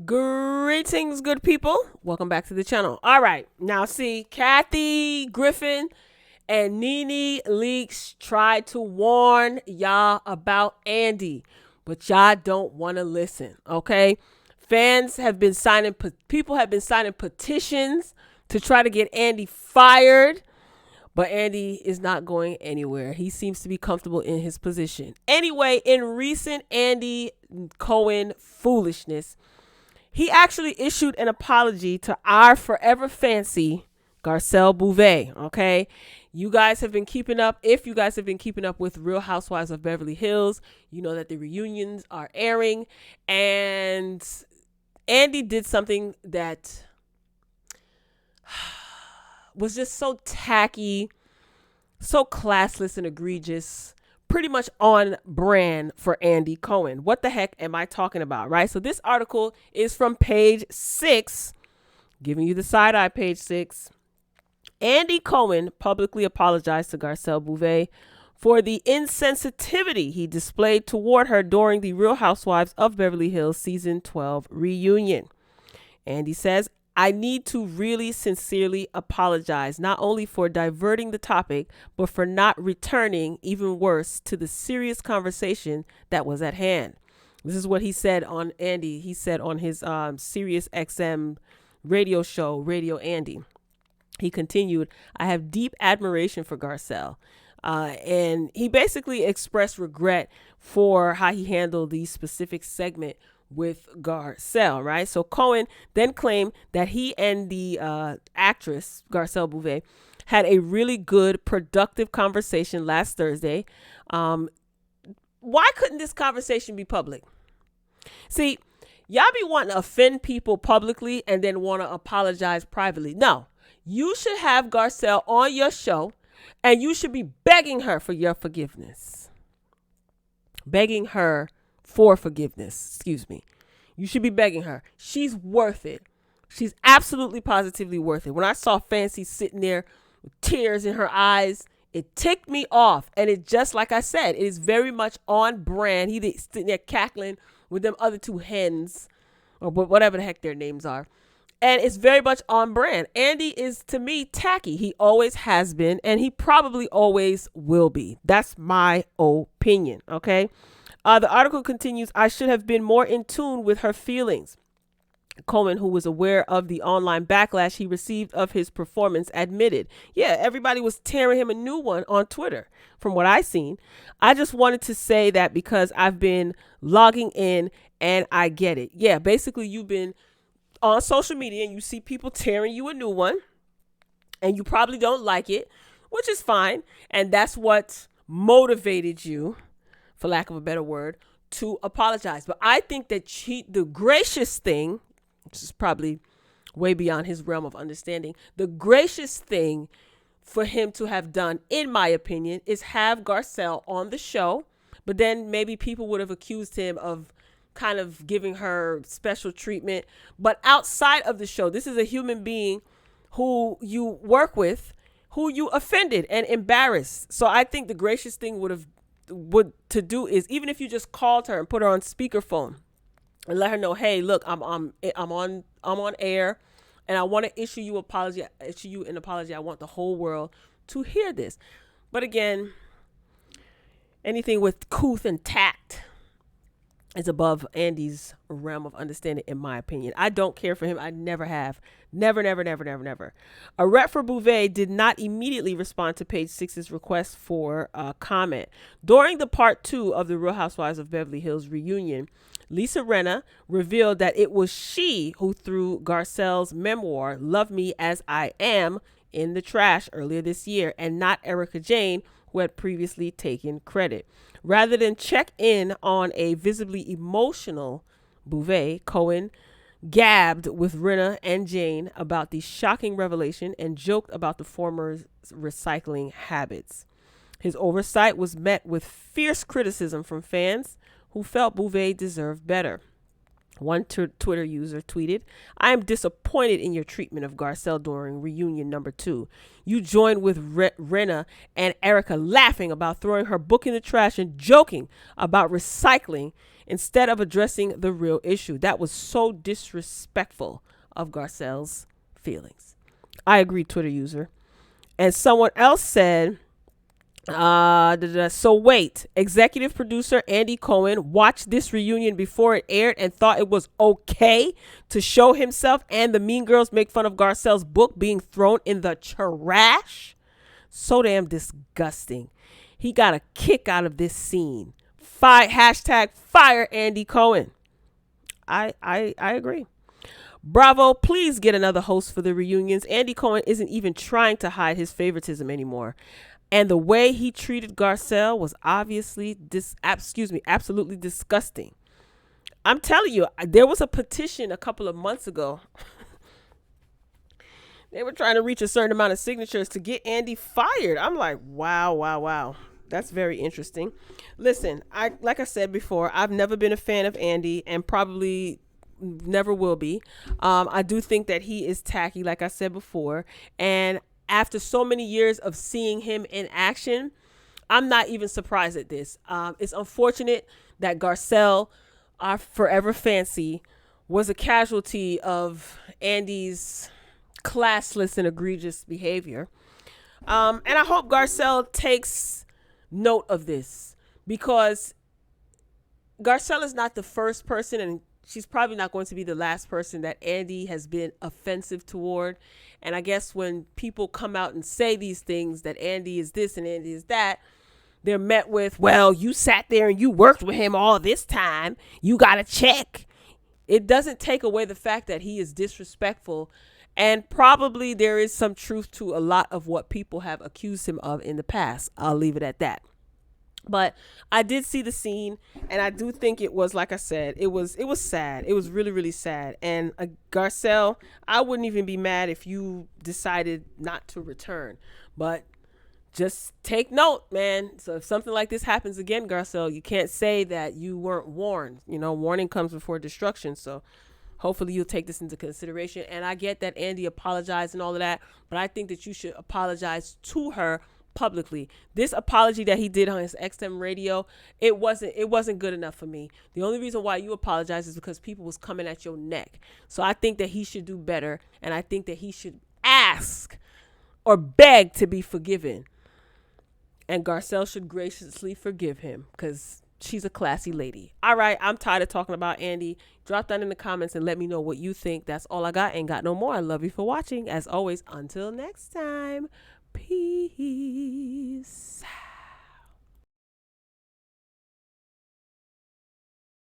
Greetings, good people. Welcome back to the channel. All right. Now, see, Kathy Griffin and Nene Leakes tried to warn y'all about Andy, but y'all don't want to listen, okay? Fans have been signing, people have been signing petitions to try to get Andy fired, but Andy is not going anywhere. He seems to be comfortable in his position. Anyway, in recent Andy Cohen foolishness, he actually issued an apology to our forever fancy Garcelle Beauvais. Okay. You guys have been keeping up. If you guys have been keeping up with Real Housewives of Beverly Hills, you know that the reunions are airing. And Andy did something that was just so tacky, so classless and egregious, pretty much on brand for Andy Cohen. What the heck am I talking about, right? So this article is from page 6, giving you the side eye, page 6. Andy Cohen publicly apologized to Garcelle Beauvais for the insensitivity he displayed toward her during the Real Housewives of Beverly Hills season 12 reunion. Andy says, I need to really sincerely apologize, not only for diverting the topic, but for not returning, even worse, to the serious conversation that was at hand. This is what he said on Andy. He said on his Sirius XM radio show, Radio Andy. He continued, I have deep admiration for Garcelle. And he basically expressed regret for how he handled the specific segment with Garcelle, right? So Cohen then claimed that he and the actress, Garcelle Beauvais, had a really good, productive conversation last Thursday. Why couldn't this conversation be public? See, y'all be wanting to offend people publicly and then want to apologize privately. No, you should have Garcelle on your show and you should be begging her for your forgiveness. Begging her for forgiveness. Excuse me. You should be begging her. She's worth it. She's absolutely positively worth it. When I saw Fancy sitting there with tears in her eyes, it ticked me off. And it just like I said, it is very much on brand. He sitting there cackling with them other two hens or whatever the heck their names are. And it's very much on brand. Andy is, to me, tacky. He always has been, and he probably always will be. That's my opinion, okay? The article continues, I should have been more in tune with her feelings. Cohen, who was aware of the online backlash he received of his performance, admitted, yeah, everybody was tearing him a new one on Twitter from what I seen. I just wanted to say that because I've been logging in and I get it. Yeah, basically you've been on social media and you see people tearing you a new one and you probably don't like it, which is fine. And that's what motivated you, for lack of a better word, to apologize. But I think that the gracious thing, which is probably way beyond his realm of understanding, the gracious thing for him to have done, in my opinion, is have Garcelle on the show. But then maybe people would have accused him of kind of giving her special treatment. But outside of the show, this is a human being who you work with, who you offended and embarrassed. So I think the gracious thing to do is, even if you just called her and put her on speakerphone and let her know, hey, look, I'm on air and I want to issue you an apology. I want the whole world to hear this. But again, anything with couth and tact is above Andy's realm of understanding, in my opinion. I don't care for him. I never have. Never, never, never, never, never. A rep for Beauvais did not immediately respond to page 6's request for comment. During the part 2 of the Real Housewives of Beverly Hills reunion, Lisa Rinna revealed that it was she who threw Garcelle's memoir, Love Me As I Am, in the trash earlier this year, and not Erica Jane, who had previously taken credit. Rather than check in on a visibly emotional Beauvais, Cohen gabbed with Rinna and Jane about the shocking revelation and joked about the former's recycling habits. His oversight was met with fierce criticism from fans who felt Beauvais deserved better. One Twitter user tweeted, I am disappointed in your treatment of Garcelle during reunion number 2. You joined with Rinna and Erica laughing about throwing her book in the trash and joking about recycling instead of addressing the real issue. That was so disrespectful of Garcelle's feelings. I agree, Twitter user. And someone else said, so wait, executive producer Andy Cohen watched this reunion before it aired and thought it was okay to show himself and the Mean Girls make fun of Garcelle's book being thrown in the trash. So damn disgusting. He got a kick out of this scene. Hashtag fire Andy Cohen. I agree. Bravo, please get another host for the reunions. Andy Cohen isn't even trying to hide his favoritism anymore. And the way he treated Garcelle was obviously absolutely disgusting. I'm telling you, there was a petition a couple of months ago. They were trying to reach a certain amount of signatures to get Andy fired. I'm like, wow. That's very interesting. Listen, like I said before, I've never been a fan of Andy and probably never will be. I do think that he is tacky, like I said before. And after so many years of seeing him in action, I'm not even surprised at this. It's unfortunate that Garcelle, our forever fancy, was a casualty of Andy's classless and egregious behavior. And I hope Garcelle takes note of this, because Garcelle is not the first person, and she's probably not going to be the last person that Andy has been offensive toward. And I guess when people come out and say these things, that Andy is this and Andy is that, they're met with, well, you sat there and you worked with him all this time, you got to check. It doesn't take away the fact that he is disrespectful. And probably there is some truth to a lot of what people have accused him of in the past. I'll leave it at that. But I did see the scene, and I do think it was, like I said, it was sad. It was really, really sad. And Garcelle, I wouldn't even be mad if you decided not to return. But just take note, man. So if something like this happens again, Garcelle, you can't say that you weren't warned. You know, warning comes before destruction. So hopefully you'll take this into consideration. And I get that Andy apologized and all of that, but I think that you should apologize to her publicly. This apology that he did on his XM radio, it wasn't good enough for me. The only reason why you apologize is because people was coming at your neck. So I think that he should do better, and I think that he should ask or beg to be forgiven. And Garcelle should graciously forgive him, because she's a classy lady. All right, I'm tired of talking about Andy. Drop down in the comments and let me know what you think. That's all I got. Ain't got no more. I love you for watching. As always, until next time, peace.